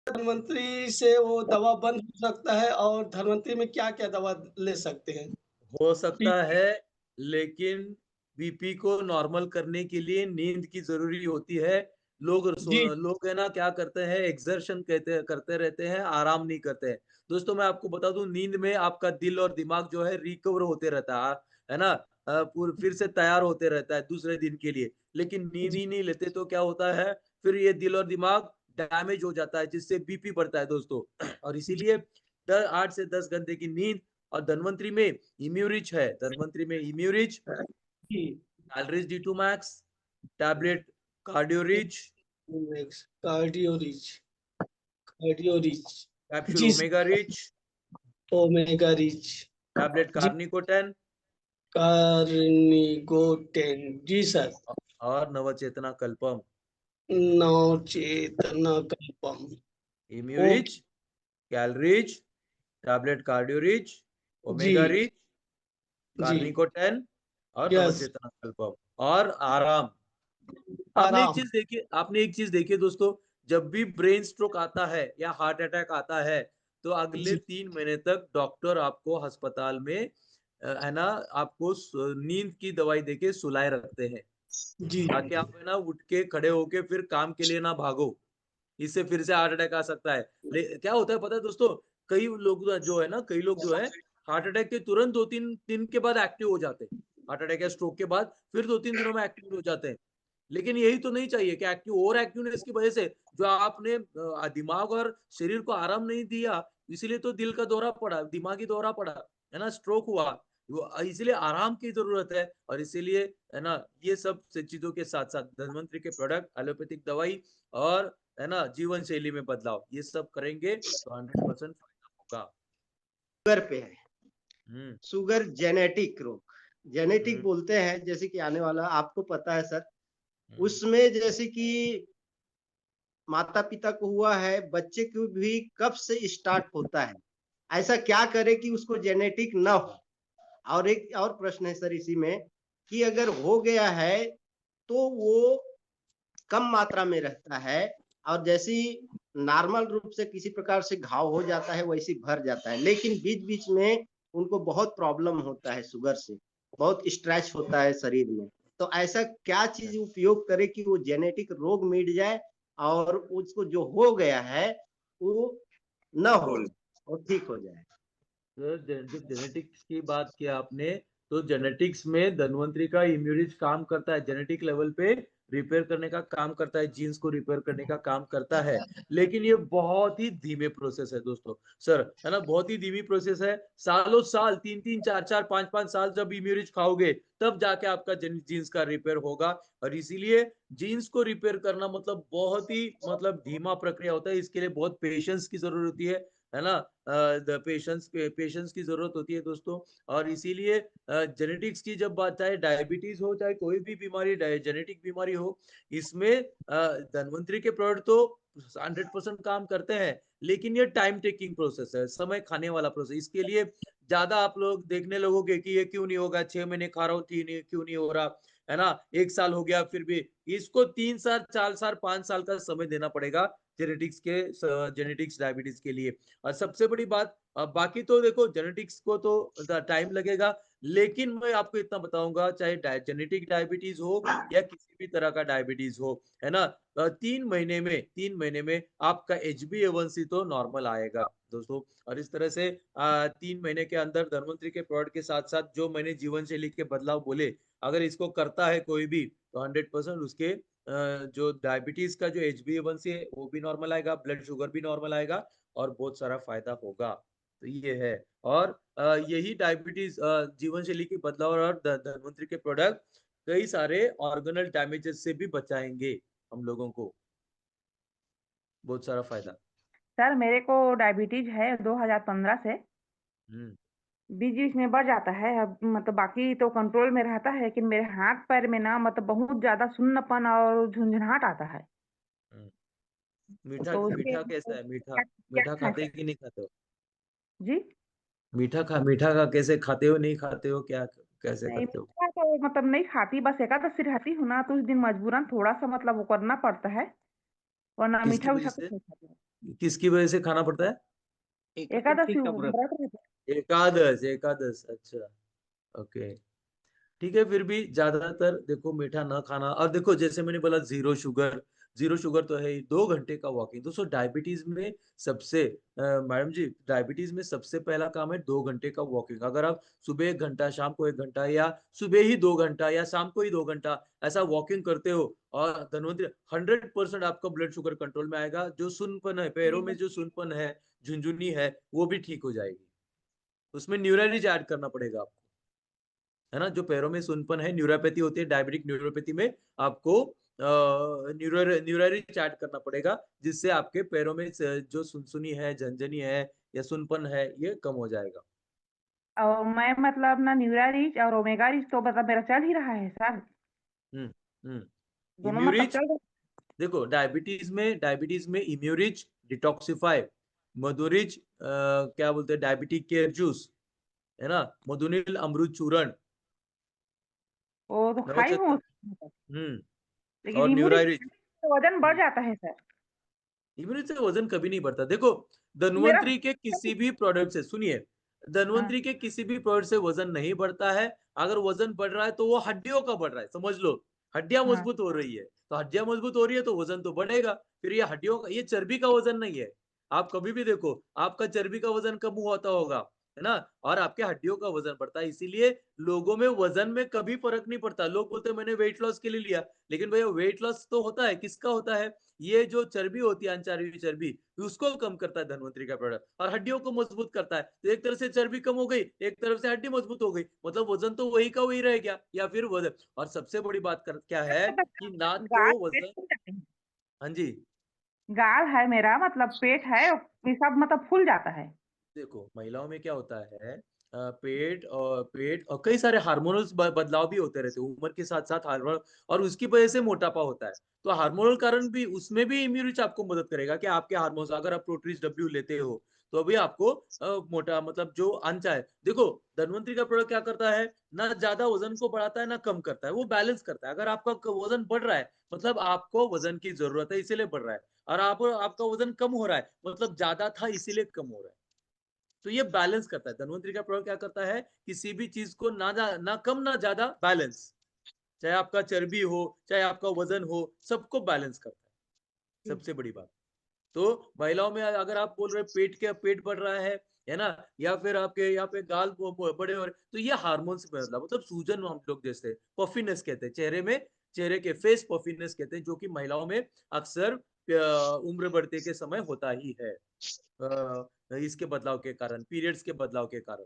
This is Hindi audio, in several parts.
धन्वंतरी से वो दवा बंद हो सकता है और धन्वंतरी में क्या-क्या दवा ले सकते हैं? हो बी सकता है, लेकिन बीपी को नॉर्मल करने के लिए नींद की ज़रूरी होती है। जी, लोग है ना क्या करते हैं, एक्सर्शन कहते करते रहते हैं, आराम नहीं करते हैं। दोस्तों मैं आपको बता दूँ, नींद में आपका दिल और दिमाग जो है रिकवर होते रहता है ना? पुर फिर से तैयार होते रहता है दूसरे दिन के लिए। लेकिन नींद जी, ही नहीं लेते तो क्या होता है, फिर ये दिल और दिमाग डैमेज हो जाता है, जिससे बीपी बढ़ता है दोस्तों। और जी, इसीलिए द 8 से 10 घंटे की नींद। और धन्वंतरी में इम्यूरिच है, धन्वंतरी में इम्यूरिच, जी। Calories D2 max, tablet cardio rich, next cardio rich, cardio rich. Capsule जी omega sir, rich, omega rich. Tablet जी, कार्निकोटेन कार्निगोटेन। जी सर, और Navchetna Kalpam. Navchetna Kalpam. Immurich, okay, calories, tablet cardio rich, जी, ओमेगा रिच, जी, कार्निकोटेन और यस, नवचेतना कल्पम और आराम। आराम। आपने एक चीज़ देखी है दोस्तों, जब भी ब्रेन स्ट्रोक आता है या हार्ट अटैक आता है, तो अगले जी, 3 महीने तक डॉक्टर आपको अस्पताल में है ना, आपको नींद की दवाई देके सुलाए रखते हैं, जी, ताकि आप है ना उठ के खड़े होके फिर काम के लिए ना भागो। इससे फिर से हार्ट अटैक आ सकता है। ले क्या होता है पता है दोस्तों, कई लोग जो है हार्ट अटैक के तुरंत 2-3 दिन के बाद एक्टिव हो जाते हैं। हार्ट अटैक या स्ट्रोक के बाद फिर 2-3 दिनों में एक्टिव हो जाते हैं। लेकिन यही तो नहीं चाहिए कि ओवर एक्टिवनेस की वजह से जो आपने दिमाग और शरीर को आराम नहीं दिया, इसीलिए तो दिल का दौरा पड़ा, दिमागी दौरा पड़ा, है ना? स्ट्रोक हुआ। इसीलिए आराम की ज़रूरत है और इसीलिए है ना, ये सब चीज़ों के साथ-साथ धन्वंतरी के प्रोडक्ट, एलोपैथिक दवाई और है ना, जीवन शैली में बदलाव, ये सब करेंगे तो 100% फायदा होगा। शुगर पे है। हुँ, शुगर जेनेटिक रोग, जेनेटिक हुँ, बोलते हैं जैसे कि आने वाला आपको पता है सर, हुँ। उसमें जैसे कि माता-पिता को हुआ है, बच्चे को भी कब से स्टार्ट होता है? ऐसा क्या करे कि उसको जेनेटिक ना हो? और एक और प्रश्न है सर इसी में कि अगर हो गया है, तो वो कम मात्रा में रहता है और जैसे ही नॉर्मल रूप से किसी प्रकार से घाव हो जाता है, वैसे ही भर जाता है। लेकिन बीच-बीच में उनको बहुत प्रॉब्लम होता है शुगर से, बहुत स्ट्रेच होता है शरीर में। तो ऐसा क्या चीज़ उपयोग करें कि वो जेनेटिक रोग मिट जाए और उसको जो हो गया है, वो ना हो और ठीक हो जाए? सर जब जेनेटिक्स की बात किया आपने, तो जेनेटिक्स में धन्वंतरी का इम्यूनिज काम करता है, जेनेटिक लेवल पे रिपेयर करने का काम करता है, जीन्स को रिपेयर करने का काम करता है। लेकिन ये बहुत ही धीमे प्रोसेस है दोस्तों, सर, है ना? बहुत ही धीमी प्रोसेस है। सालों-साल 3-3, 4-4, 5-5 साल जब इम्यूनिज खाओगे, तब जाके आपका जीन्स का रिपेयर होगा और इसीलिए जीन्स को रिपेयर करना मतलब बहुत ही मतलब धीमा प्रक्रिया होता है। इसके लिए बहुत पेशेंस की ज़रूरत होती है ना? द पेशेंस की ज़रूरत होती है दोस्तों और इसीलिए जेनेटिक्स की जब बात चाहे डायबिटीज़ हो, चाहे कोई भी बीमारी जेनेटिक बीमारी हो, इसमें धन्वंतरी के प्रोडक्ट तो 100% काम करते हैं, लेकिन ये टाइम टेकिंग प्रोसेस है, समय खाने वाला प्रोसेस। इसके लिए ज़्यादा आप लोग देखने लगोगे कि ये क्यों नहीं होगा, 6 महीने खा रहा हूँ, क्यों नहीं हो रहा, है ना? 1 साल हो गया फिर भी। इसको 3 साल, 4 साल, 5 साल का समय देना पड़ेगा जेनेटिक्स डायबिटीज़ के लिए। और सबसे बड़ी बात बाकी तो देखो जेनेटिक्स को तो टाइम लगेगा, लेकिन मैं आपको इतना बताऊँगा चाहे जेनेटिक डायबिटीज़ हो या किसी भी तरह का डायबिटीज़ हो, है ना? 3 महीने में आपका HbA1c तो नॉर्मल आएगा दोस्तों और इस तरह से 3 महीने के अंदर धन्वंतरी के प्रोडक्ट के साथ-साथ जो मैंने जीवन शैली के बदलाव बोले, अगर इसको करता है कोई भी तो 100% उसके जो डायबिटीज़ का जो HbA1c है वो भी नॉर्मल आएगा, ब्लड शुगर भी नॉर्मल आएगा और बहुत सारा फ़ायदा होगा। तो ये है और यही डायबिटीज़ जीवन शैली के बदलाव और धन्वंतरी के प्रोडक्ट कई सारे ऑर्गनल डैमेजेस से भी बचाएँगे हम लोगों को, बहुत सारा फ़ायदा। सर मेरे को डायबिटीज़ है 2015 से, हुँ, बीच-बीच में बढ़ जाता है। अब मतलब बाकी तो कंट्रोल में रहता है, लेकिन मेरे हाथ-पैर में ना मतलब बहुत ज़्यादा सुन्नपन और झुनझुनाहट आता है। हुँ। मीठा तो उसके मीठा लिए कैसा है मीठा? क्या क्या मीठा खाएँ खाते सर? हो कि नहीं खाते हो? जी? मीठा का कैसे खाते हो, नहीं खाते हो, क्या कैसे नहीं, करते हो? मीठा तो मतलब नहीं खाती, बस एकादशी रहती हूँ ना, तो उस दिन मजबूरन थोड़ा-सा मतलब वो करना पड़ता है, वरना किसकी मीठा-ऊठा वजह कुछ से? नहीं खाती हूँ। किसकी वजह से खाना पड़ता है? एकादशी व्रत रहता है। एकादश, अच्छा, ओके, ठीक है। फिर भी ज्यादातर देखो मीठा ना खाना, और देखो जैसे मैंने बोला जीरो शुगर तो है ही। 2 घंटे का वॉकिंग, दोस्तों डायबिटीज में सबसे मैडम जी, डायबिटीज में सबसे पहला काम है 2 घंटे का वॉकिंग। अगर आप सुबह 1 घंटा, शाम को 1 घंटा, या सुबह ही 2 घंटा या शाम को ही 2 घंटा ऐसा वॉकिंग करते हो, और धन्वंतरी 100% आपका ब्लड शुगर कंट्रोल में आएगा। जो सुनपन है पैरों में, जो सुनपन है, झुंझुनी है, वो भी ठीक हो जाएगी। उसमें न्यूरोलॉजी ऐड करना पड़ेगा आपको, है ना। जो पैरों में सुनपन है, न्यूरोपैथी होती है, डायबिटिक न्यूरोपैथी में आपको न्यूरोलॉजी ऐड करना पड़ेगा, जिससे आपके पैरों में जो सुनसुनी है, झंझनी है या सुनपन है, ये कम हो जाएगा। और मैं मतलब ना न्यूरा रिच और ओमेगा रिच तो मतलब मेरा चल ही रहा है सर, हम्म हम्म दोनों मतलब इम्यूरिच, चल रहा देखो डायबिटीज में इम्यूरिच, डिटॉक्सिफाई, मधुरिच, क्या बोलते हैं, डायबिटिक केयर जूस, है ना, मधुनिल अमृत चूर्ण, वो तो खाई हूँ, नवचेतन, लेकिन और इम्यूनिटी न्यूराइरिच। तो वजन बढ़ जाता है सर। इम्यूनिटी से वजन कभी नहीं बढ़ता। देखो मेरा धन्वंतरी के किसी भी प्रोडक्ट से, सुनिए, हाँ, धन्वंतरी के किसी भी प्रोडक्ट से वजन नहीं बढ़ता है। अगर वजन बढ़ रहा है तो वो हड्डियों का बढ़ रहा है, समझ लो। हड्डियां हाँ, मजबूत हो रही है, तो हड्डियां मजबूत हो रही है तो वजन तो बढ़ेगा। फिर ये हड्डियों का, ये चर्बी का वजन नहीं है। आप कभी भी देखो, आपका चर्बी का वजन कम होता होगा, है ना, और आपके हड्डियों का वजन बढ़ता है। इसीलिए लोगों में वजन में कभी फर्क नहीं पड़ता। लोग बोलते हैं मैंने वेट लॉस के लिए लिया, लेकिन भैया वेट लॉस तो होता है, किसका होता है? ये जो चर्बी होती है, अनचार्बी चर्बी, उसको कम करता है धन्वंतरी का प्रोडक्ट, और हड्डियों को मजबूत करता है। तो एक तरफ से चर्बी कम हो गई, एक तरफ से हड्डी मजबूत हो गई, मतलब वजन तो वही का वही रह गया, या फिर वजन। और सबसे बड़ी बात क्या है कि ना गाल तो पेट वजन, फूल जाते हैं। हाँ जी, गाल है मेरा, मतलब पेट है, ये सब मतलब फूल जाता है। देखो महिलाओं में क्या होता है, पेट और कई सारे हार्मोनल बदलाव भी होते रहते हैं उम्र के साथ साथ, हार्मोनल, और उसकी वजह से मोटापा होता है। तो हार्मोनल कारण भी, उसमें भी इम्यूनिटी आपको मदद करेगा कि आपके हार्मोन्स, अगर आप प्रोटीज डब्ल्यू लेते हो तो अभी आपको मोटा, मतलब जो अनचाहे, देखो धन्वंतरी का प्रोडक्ट क्या करता है, ना ज्यादा वजन को बढ़ाता है ना कम करता है, वो बैलेंस करता है। अगर आपका वजन बढ़ रहा है मतलब आपको वजन की जरूरत है इसीलिए बढ़ रहा है, और आपका वजन कम हो रहा है मतलब ज्यादा था इसीलिए कम हो रहा है। तो ये बैलेंस करता है। धन्वंतरी का प्रोडक्ट क्या करता है, किसी भी चीज को ना कम ना ज्यादा, बैलेंस। चाहे आपका चर्बी हो, चाहे आपका वजन हो, सबको बैलेंस करता है, सबसे बड़ी बात। तो महिलाओं में अगर आप बोल रहे पेट बढ़ रहा है ना, या फिर आपके यहाँ पे गाल बड़े हो रहे, तो ये हार्मोन से बदला, मतलब सूजन हम लोग जैसे पफिनेस कहते हैं चेहरे में, चेहरे के फेस पफिनेस कहते हैं, जो कि महिलाओं में अक्सर उम्र बढ़ते के समय होता ही है, इसके बदलाव के कारण, पीरियड्स के बदलाव के कारण।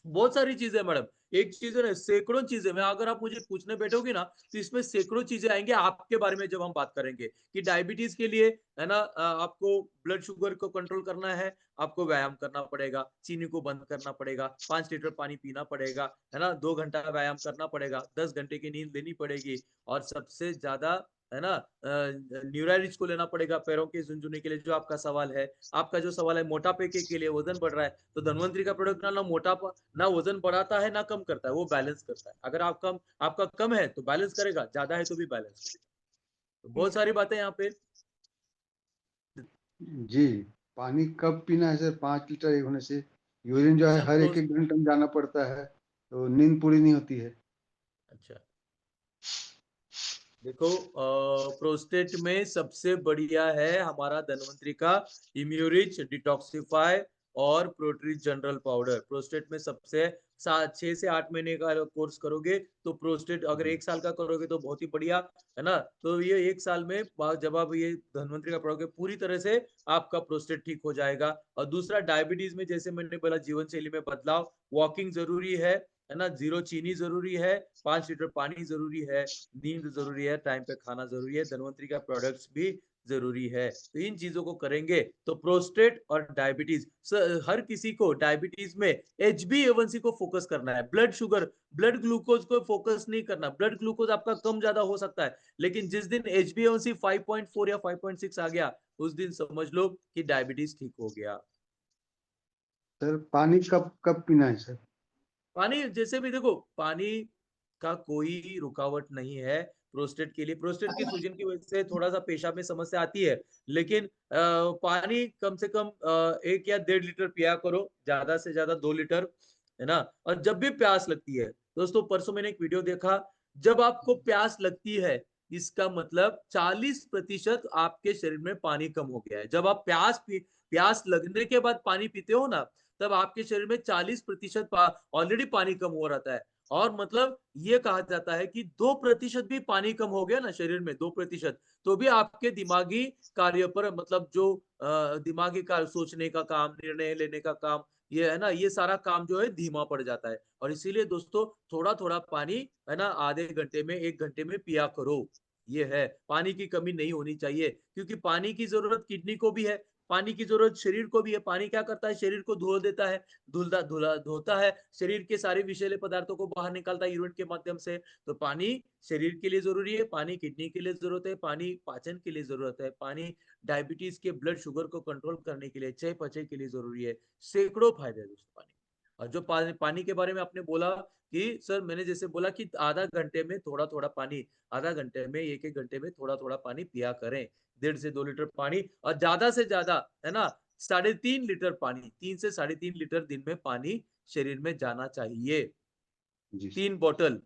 बहुत सारी चीजें मैडम, एक चीज है ना, सैकड़ों चीजें। मैं, अगर आप मुझे पूछने बैठोगी ना तो इसमें सैकड़ों चीजें आएंगे आपके बारे में, जब हम बात करेंगे कि डायबिटीज के लिए, है ना, आपको ब्लड शुगर को कंट्रोल करना है, आपको व्यायाम करना पड़ेगा, चीनी को बंद करना पड़ेगा, 5 लीटर पानी पीना पड़ेगा, है ना, 2 घंटा व्यायाम करना पड़ेगा, 10 घंटे की नींद लेनी पड़ेगी, और सबसे ज्यादा, है ना, न्यूरालिज को लेना पड़ेगा पैरों के झुनझुने के लिए। जो आपका सवाल है, आपका जो सवाल है मोटापे के लिए, वजन बढ़ रहा है, तो धन्वंतरी का प्रोडक्ट ना मोटापा, ना वजन बढ़ाता है ना कम करता है, वो बैलेंस करता है। अगर आपका कम है तो बैलेंस करेगा, ज्यादा है तो भी बैलेंस करेगा। तो बहुत सारी बातें यहाँ पे। जी, पानी कब पीना है सर? 5 लीटर एक होने से यूरिन जो है सब हर प्रोस 1-1 घंटे में जाना पड़ता है, तो नींद पूरी नहीं होती है। अच्छा, देखो प्रोस्टेट में सबसे बढ़िया है हमारा धन्वंतरी का इम्यूरिच, डिटॉक्सिफाई और प्रोट्रीज जनरल पाउडर। प्रोस्टेट में सबसे 6 से 8 महीने का कोर्स करोगे तो प्रोस्टेट, अगर 1 साल का करोगे तो बहुत ही बढ़िया, है ना। तो ये 1 साल में जब आप ये धन्वंतरी का पढ़ोगे पूरी तरह से आपका प्रोस्टेट ठीक हो जाएगा। और दूसरा, डायबिटीज में जैसे मैंने बोला, जीवन शैली में बदलाव, वॉकिंग जरूरी है ना, 0 चीनी जरूरी है, 5 लीटर पानी जरूरी है, नींद जरूरी है, टाइम पे खाना जरूरी है, धन्वंतरी का प्रोडक्ट्स भी जरूरी है। तो इन चीजों को करेंगे तो प्रोस्टेट और डायबिटीज, हर किसी को डायबिटीज में HbA1c को फोकस करना है, ब्लड शुगर, ब्लड ग्लूकोज को फोकस नहीं करना। ब्लड ग्लूकोज आपका कम ज्यादा हो सकता है, लेकिन जिस दिन HbA1c 5.4 या 5.6 आ गया, उस दिन समझ लो कि डायबिटीज ठीक हो गया। सर पानी कब कब पीना है सर? पानी जैसे भी देखो, पानी का कोई रुकावट नहीं है। प्रोस्टेट के लिए। प्रोस्टेट की सूजन की वजह से थोड़ा सा पेशाब में समस्या आती है, लेकिन पानी कम से कम 1 या 1.5 लीटर पिया करो, ज्यादा से ज्यादा 2 लीटर, है ना। और जब भी प्यास लगती है दोस्तों, परसों मैंने एक वीडियो देखा, जब आपको प्यास लगती है इसका मतलब 40% आपके शरीर में पानी कम हो गया है। जब आप प्यास लगने के बाद पानी पीते हो ना, तब आपके शरीर में 40% ऑलरेडी पानी कम हो रहता है। और मतलब ये कहा जाता है कि 2% भी पानी कम हो गया ना शरीर में, 2%, तो भी आपके दिमागी कार्य पर, मतलब जो दिमागी कार्य, सोचने का काम, निर्णय लेने का काम, ये है ना, ये सारा काम जो है धीमा पड़ जाता है। और इसीलिए दोस्तों थोड़ा थोड़ा पानी, है ना, आधे घंटे में, 1 घंटे में पिया करो। ये है, पानी की कमी नहीं होनी चाहिए, क्योंकि पानी की जरूरत किडनी को भी है, पानी की जरूरत शरीर को भी है। पानी क्या करता है, शरीर को धो देता है, धोता है, शरीर के सारे विषैले पदार्थों को बाहर निकालता है यूरिन के माध्यम से। तो पानी शरीर के लिए जरूरी है, पानी किडनी के लिए जरूरत है, पानी पाचन के लिए जरूरत है, पानी डायबिटीज के ब्लड शुगर को कंट्रोल करने के लिए, चयापचय के लिए जरूरी है। सैकड़ों फायदे हैं दोस्तों पानी। और जो पानी के बारे में आपने बोला कि सर, मैंने जैसे बोला कि आधा घंटे में थोड़ा थोड़ा पानी, आधा घंटे में, 1 घंटे में थोड़ा थोड़ा पानी पिया करें, 1.5 से 2 लीटर पानी, और ज्यादा से ज्यादा, है ना, 3.5 लीटर पानी, 3 से 3.5 लीटर दिन में पानी शरीर में जाना चाहिए, जी 3 बॉटल।